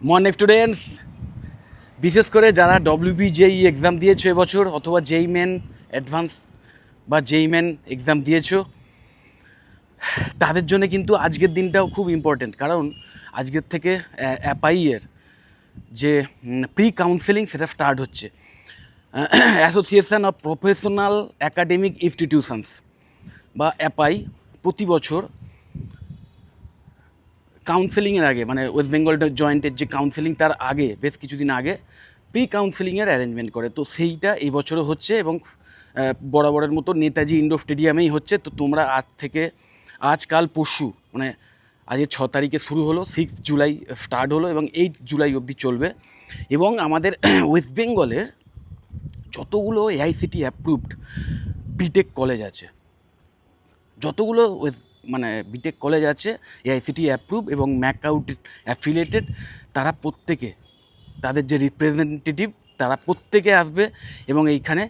Morning students, বিশেষ করে যারা ডব্লিউবিজেই এক্সাম দিয়েছো এবছর অথবা জেই মেন অ্যাডভান্স বা জেই মেন এক্সাম দিয়েছো, তাদের জন্য কিন্তু আজকের দিনটাও খুব ইম্পর্টেন্ট। কারণ আজকের থেকে অ্যাপাইয়ের যে প্রি কাউন্সেলিং সেটা স্টার্ট হচ্ছে। Association of professional academic institutions বা অ্যাপাই প্রতি বছর কাউন্সেলিংয়ের আগে, মানে ওয়েস্ট বেঙ্গল জয়েন্টের যে কাউন্সেলিং তার আগে বেশ কিছুদিন আগে প্রি কাউন্সেলিংয়ের অ্যারেঞ্জমেন্ট করে। তো সেইটা এই বছরও হচ্ছে এবং বরাবরের মতো নেতাজি ইন্ডোর স্টেডিয়ামেই হচ্ছে। তো তোমরা আজ থেকে, আজকাল পরশু, মানে আজকে 6 তারিখে শুরু হলো, 6 জুলাই স্টার্ট হলো এবং 8 জুলাই অবধি চলবে। এবং আমাদের ওয়েস্ট বেঙ্গলের যতগুলো এআইসিটি অ্যাপ্রুভড বিটেক কলেজ আছে, যতগুলো মানে বিটেক কলেজ আছে এআইসিটি অ্যাপ্রুভ এবং ম্যাকআউট অ্যাফিলিয়েটেড, তারা প্রত্যেকে, তাদের যে রিপ্রেজেন্টেটিভ তারা প্রত্যেকে আসবে এবং এইখানে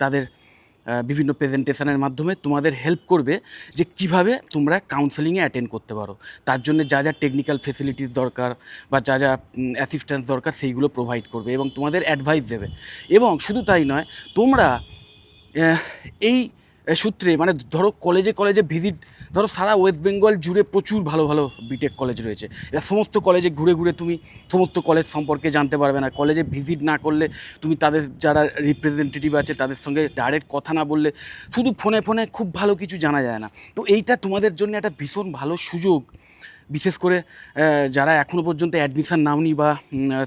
তাদের বিভিন্ন প্রেজেন্টেশনের মাধ্যমে তোমাদের হেল্প করবে যে কিভাবে তোমরা কাউন্সেলিংয়ে অ্যাটেন্ড করতে পারো। তার জন্য যা যা টেকনিক্যাল ফেসিলিটিস দরকার বা যা যা অ্যাসিস্ট্যান্স দরকার সেইগুলো প্রোভাইড করবে এবং তোমাদের অ্যাডভাইস দেবে। এবং শুধু তাই নয়, তোমরা এই সূত্রে, মানে ধরো কলেজে কলেজে ভিজিট, ধরো সারা ওয়েস্ট বেঙ্গল জুড়ে প্রচুর ভালো ভালো বিটেক কলেজ রয়েছে। এরা সমস্ত কলেজে ঘুরে ঘুরে তুমি সমস্ত কলেজ সম্পর্কে জানতে পারবে না। কলেজে ভিজিট না করলে, তুমি তাদের যারা রিপ্রেজেন্টেটিভ আছে তাদের সঙ্গে ডাইরেক্ট কথা না বললে, শুধু ফোনে ফোনে খুব ভালো কিছু জানা যায় না। তো এইটা তোমাদের জন্য একটা ভীষণ ভালো সুযোগ। বিশেষ করে যারা এখনও পর্যন্ত অ্যাডমিশান নাওনি বা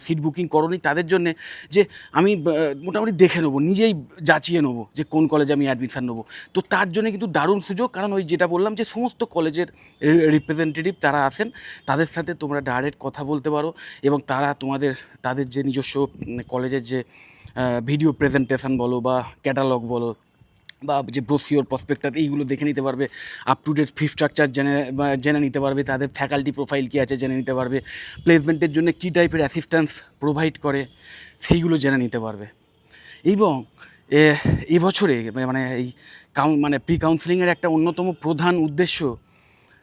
সিট বুকিং করোনি তাদের জন্যে, যে আমি মোটামুটি দেখে নেবো, নিজেই যাচিয়ে নেবো যে কোন কলেজে আমি অ্যাডমিশান নেবো। তো তার জন্য কিন্তু দারুণ সুযোগ। কারণ ওই যেটা বললাম যে সমস্ত কলেজের রিপ্রেজেন্টেটিভ তারা আসেন, তাদের সাথে তোমরা ডাইরেক্ট কথা বলতে পারো এবং তারা তাদের যে নিজস্ব কলেজের যে ভিডিও প্রেজেন্টেশন বলো বা ক্যাটালগ বলো বা যে ব্রোশিওর প্রসপেক্টাস, এইগুলো দেখে নিতে পারবে। Up to date fee structure জেনে নিতে পারবে। তাদের ফ্যাকাল্টি প্রোফাইল কী আছে জেনে নিতে পারবে। প্লেসমেন্টের জন্য কী টাইপের অ্যাসিস্ট্যান্স প্রোভাইড করে সেইগুলো জেনে নিতে পারবে। এবং এবছরে মানে এই মানে প্রি কাউন্সেলিংয়ের একটা অন্যতম প্রধান উদ্দেশ্য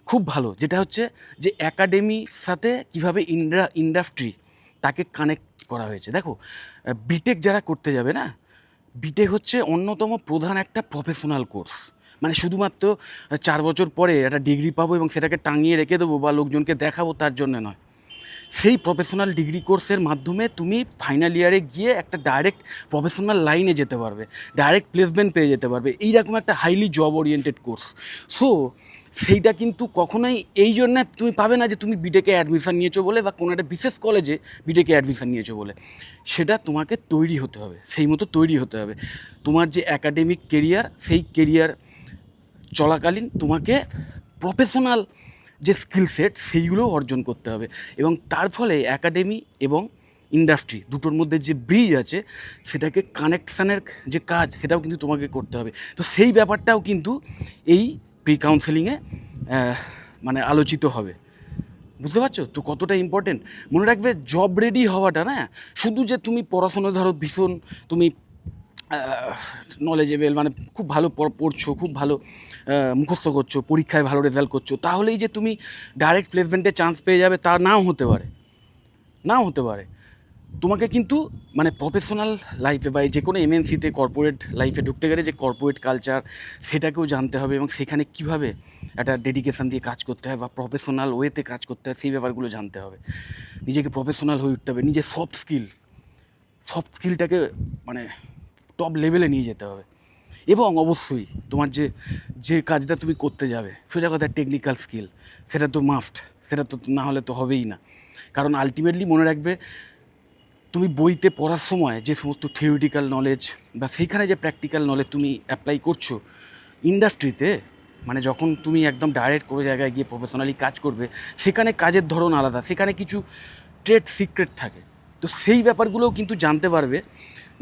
খুব ভালো, যেটা হচ্ছে যে অ্যাকাডেমির সাথে কীভাবে ইন্ডাস্ট্রি তাকে কানেক্ট করা হয়েছে। দেখো, বিটেক যারা করতে যাবে না, বিটেক হচ্ছে অন্যতম প্রধান একটা প্রফেশনাল কোর্স। মানে শুধুমাত্র 4 বছর পরে একটা ডিগ্রি পাবো এবং সেটাকে টাঙিয়ে রেখে দেবো বা লোকজনকে দেখাবো, তার জন্য নয়। সেই প্রফেশনাল ডিগ্রি কোর্সের মাধ্যমে তুমি ফাইনাল ইয়ারে গিয়ে একটা ডাইরেক্ট প্রফেশনাল লাইনে যেতে পারবে, ডাইরেক্ট প্লেসমেন্ট পেয়ে যেতে পারবে। এইরকম একটা highly job oriented course. So সেইটা কিন্তু কখনোই এই জন্য তুমি পাবে না যে তুমি বিটেকে অ্যাডমিশান নিয়েছো বলে বা কোনো একটা বিশেষ কলেজে বিটেকে অ্যাডমিশান নিয়েছো বলে। সেটা তোমাকে তৈরি হতে হবে, সেই মতো তৈরি হতে হবে। তোমার যে অ্যাকাডেমিক কেরিয়ার, সেই কেরিয়ার চলাকালীন তোমাকে প্রফেশনাল যে স্কিল সেট সেইগুলোও অর্জন করতে হবে এবং তার ফলে অ্যাকাডেমি এবং ইন্ডাস্ট্রি দুটোর মধ্যে যে ব্রিজ আছে সেটাকে কানেকশানের যে কাজ সেটাও কিন্তু তোমাকে করতে হবে। তো সেই ব্যাপারটাও কিন্তু এই প্রি কাউন্সেলিংয়ে মানে আলোচিত হবে। বুঝতে পারছো তো কতটা ইম্পর্টেন্ট? মনে রাখবে, জব রেডি হওয়াটা না শুধু যে তুমি পড়াশোনা ধরো ভীষণ তুমি নলেজেবল, মানে খুব ভালো পড়ছো, খুব ভালো মুখস্থ করছো, পরীক্ষায় ভালো রেজাল্ট করছো, তাহলেই যে তুমি ডাইরেক্ট প্লেসমেন্টে চান্স পেয়ে যাবে তা নাও হতে পারে, নাও হতে পারে। তোমাকে কিন্তু মানে প্রফেশনাল লাইফে বা যে কোনো এমএনসিতে কর্পোরেট লাইফে ঢুকতে গেলে যে কর্পোরেট কালচার সেটাকেও জানতে হবে এবং সেখানে কীভাবে একটা ডেডিকেশান দিয়ে কাজ করতে হয় বা প্রফেশনাল ওয়েতে কাজ করতে হয় সেই ব্যাপারগুলো জানতে হবে। নিজেকে প্রফেশনাল হয়ে উঠতে হবে, নিজের সফট স্কিলটাকে মানে টপ লেভেলে নিয়ে যেতে হবে। এবং অবশ্যই তোমার যে কাজটা তুমি করতে যাবে, সোজা কথা টেকনিক্যাল স্কিল, সেটা তো মাস্ট, সেটা তো না হলে তো হবেই না। কারণ আলটিমেটলি মনে রাখবে, তুমি বইতে পড়ার সময় যে সমস্ত থিওরিটিক্যাল নলেজ বা সেইখানে যে প্র্যাকটিক্যাল নলেজ তুমি অ্যাপ্লাই করছো ইন্ডাস্ট্রিতে, মানে যখন তুমি একদম ডাইরেক্ট কোনো জায়গায় গিয়ে প্রফেশনালি কাজ করবে, সেখানে কাজের ধরন আলাদা, সেখানে কিছু ট্রেড সিক্রেট থাকে। তো সেই ব্যাপারগুলোও কিন্তু জানতে পারবে,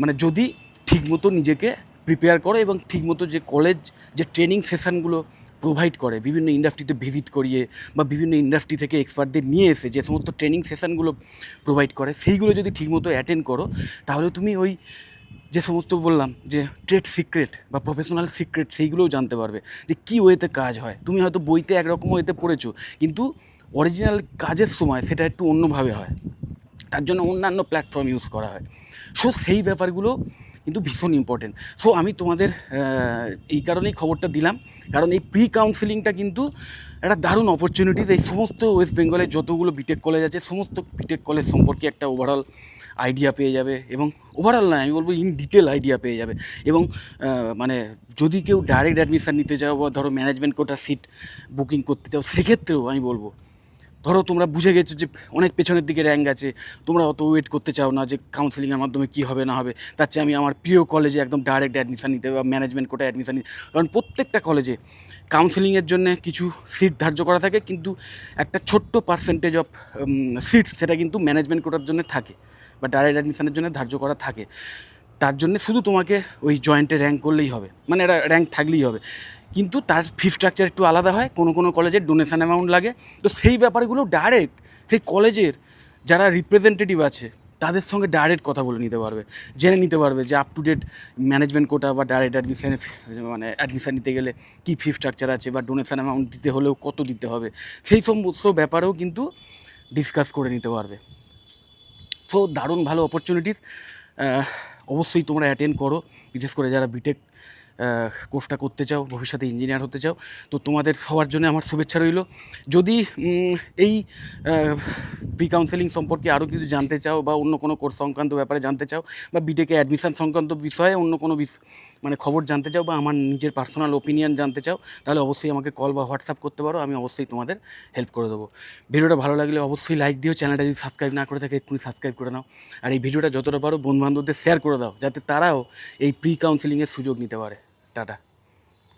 মানে যদি ঠিকমতো নিজেকে প্রিপেয়ার করো এবং ঠিকমতো যে কলেজ যে ট্রেনিং সেশানগুলো প্রোভাইড করে বিভিন্ন ইন্ডাস্ট্রিতে ভিজিট করিয়ে বা বিভিন্ন ইন্ডাস্ট্রি থেকে এক্সপার্টদের নিয়ে এসে যে সমস্ত ট্রেনিং সেশানগুলো প্রোভাইড করে সেইগুলো যদি ঠিকমতো অ্যাটেন্ড করো, তাহলে তুমি ওই যে সমস্ত বললাম যে ট্রেড সিক্রেট বা প্রফেশনাল সিক্রেট সেইগুলোও জানতে পারবে যে কী ওয়েতে কাজ হয়। তুমি হয়তো বইতে একরকম ওয়েতে পড়েছো, কিন্তু অরিজিনাল কাজের সময় সেটা একটু অন্যভাবে হয়, তার জন্য অন্যান্য প্ল্যাটফর্ম ইউজ করা হয়। সো সেই ব্যাপারগুলো কিন্তু ভীষণ ইম্পর্টেন্ট। সো আমি তোমাদের এই কারণেই খবরটা দিলাম, কারণ এই প্রি কাউন্সেলিংটা কিন্তু একটা দারুণ অপরচুনিটি। এই সমস্ত ওয়েস্ট বেঙ্গলের যতগুলো বিটেক কলেজ আছে সমস্ত বিটেক কলেজ সম্পর্কে একটা ওভারঅল আইডিয়া পেয়ে যাবে, এবং ওভারঅল না, আমি বলবো ইন ডিটেল আইডিয়া পেয়ে যাবে। এবং মানে যদি কেউ ডাইরেক্ট অ্যাডমিশান নিতে চাও বা ধরো ম্যানেজমেন্ট কোটার সিট বুকিং করতে চাও, সেক্ষেত্রেও আমি বলবো, ধরো তোমরা বুঝে গেছো যে অনেক পেছনের দিকে র্যাঙ্ক আছে, তোমরা অত ওয়েট করতে চাও না যে কাউন্সেলিংয়ের মাধ্যমে কী হবে না হবে, তার চেয়ে আমি আমার প্রিয় কলেজে একদম ডাইরেক্ট অ্যাডমিশান নিতে বা ম্যানেজমেন্ট কোটায় অ্যাডমিশান নিতে। কারণ প্রত্যেকটা কলেজে কাউন্সেলিংয়ের জন্য কিছু সিট ধার্য করা থাকে, কিন্তু একটা ছোট্ট পার্সেন্টেজ অফ সিট সেটা কিন্তু ম্যানেজমেন্ট কোটার জন্য থাকে বা ডাইরেক্ট অ্যাডমিশানের জন্য ধার্য করা থাকে। তার জন্যে শুধু তোমাকে ওই জয়েন্টে র্যাঙ্ক করলেই হবে, মানে একটা র্যাঙ্ক থাকলেই হবে। কিন্তু তার ফি স্ট্রাকচার একটু আলাদা হয়, কোনো কোনো কলেজের ডোনেশান অ্যামাউন্ট লাগে। তো সেই ব্যাপারগুলো ডাইরেক্ট সেই কলেজের যারা রিপ্রেজেন্টেটিভ আছে তাদের সঙ্গে ডাইরেক্ট কথা বলে নিতে পারবে, জেনে নিতে পারবে যে up to date management quota বা ডাইরেক্ট অ্যাডমিশানে মানে অ্যাডমিশান নিতে গেলে কী ফি স্ট্রাকচার আছে বা ডোনেশান অ্যামাউন্ট দিতে হলেও কত দিতে হবে, সেই সমস্ত ব্যাপারেও কিন্তু ডিসকাস করে নিতে পারবে। সো দারুণ ভালো অপরচুনিটিস, অবশ্যই তোমরা অ্যাটেন্ড করো, বিশেষ করে যারা বিটেক কোর্সটা করতে চাও, ভবিষ্যতে ইঞ্জিনিয়ার হতে চাও। তো তোমাদের সবার জন্য আমার শুভেচ্ছা রইল। যদি এই প্রি কাউন্সেলিং সম্পর্কে আরও কিছু জানতে চাও বা অন্য কোনো কোর্স সংক্রান্ত ব্যাপারে জানতে চাও, বা বিটেকে অ্যাডমিশান সংক্রান্ত বিষয়ে অন্য কোনো মানে খবর জানতে চাও, বা আমার নিজের পার্সোনাল ওপিনিয়ন জানতে চাও, তাহলে অবশ্যই আমাকে কল বা হোয়াটসঅ্যাপ করতে পারো, আমি অবশ্যই তোমাদের হেল্প করে দেবো। ভিডিওটা ভালো লাগলে অবশ্যই লাইক দিও, চ্যানেলটা যদি সাবস্ক্রাইব না করে থাকে এক্ষুনি সাবস্ক্রাইব করে নাও, আর এই ভিডিওটা যতটা পারো বন্ধুবান্ধবদের শেয়ার করে দাও, যাতে তারাও এই প্রি কাউন্সেলিংয়ের সুযোগ নিতে পারে। টাটা।